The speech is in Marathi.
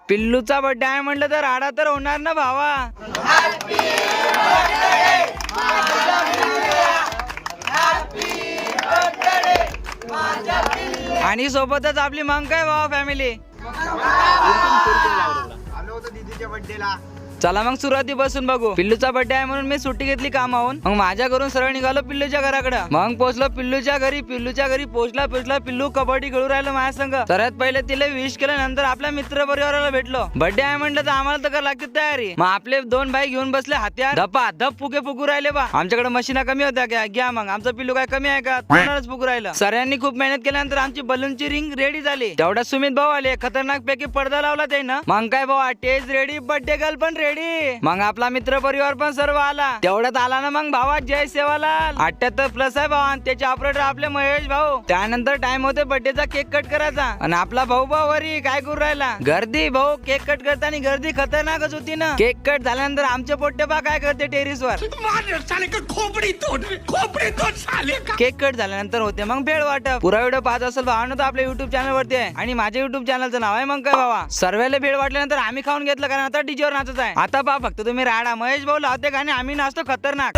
पिल्लूचा बर्थडे आहे म्हटलं तर राडा तर होणार ना भावा. आणि सोबतच आपली मग काय भावा फॅमिली. चला मग सुरुवाती बसून बघू. पिल्लूचा बर्थडे आहे म्हणून मी सुट्टी घेतली कामावून. मग माझ्या घरून सरळ निघालो पिल्लूच्या घराकडे. मग पोहोचलो पिल्लूच्या घरी. पोहोचला पिल्लू कबड्डी खेळू राहिलो माझ्या संग. सर्वात पहिले तिला विश केलं, नंतर आपल्या मित्र परिवाराला भेटलो. बर्थडे आहे म्हटलं तर आम्हाला तर लागते तयारी. मग आपले दोन भाई घेऊन बसले हत्यार. धपा धप फुगे फुगू राहिले बा. आमच्याकडे मशीना कमी होत्या क्या? घ्या मग. आमचं पिल्लू काय कमी आहे का? कोणालाच फुगू राहिलं. सरांनी खूप मेहनत केल्यानंतर आमची बलूनची रिंग रेडी झाली. तेवढ्यात सुमित भाऊ आले. खतरनाक पैकी पडदा लावला त्यानं. मग काय भाऊ टेज रेडी, बर्थडे गर्ल पण रेडी. मग आपला मित्र परिवार पण सर्व आला. तेवढ्यात आला ना मग भावा जय सेवालाल. 78+ आहे भावा. त्याचे ऑपरेटर आपले महेश भाऊ. त्यानंतर टाइम होते बर्थडेचा केक कट करायचा. आणि आपला भाऊ वरी काय करू राहिला? गर्दी भाऊ. केक कट करताना गर्दी खतरनाकच होती ना. केक कट झाल्यानंतर आमचे पोट्टे बा काय करते टेरिसवर. केक कट झाल्यानंतर होते मग भेळ वाटप. पुरा व्हिडिओ पाहत असेल भावानं तर आपल्या युट्यूब चॅनल वरती आहे. आणि माझ्या युट्यूब चॅनलचं नाव आहे मग काय भावा. सर्वेला भेळ वाटल्यानंतर आम्ही खाऊन घेतलं, कारण आता डीजेवर नाचत आहे. आता पहा फक्त तुम्ही राडा. महेश भाऊ लावते गाणे, आम्ही नाचतो खतरनाक.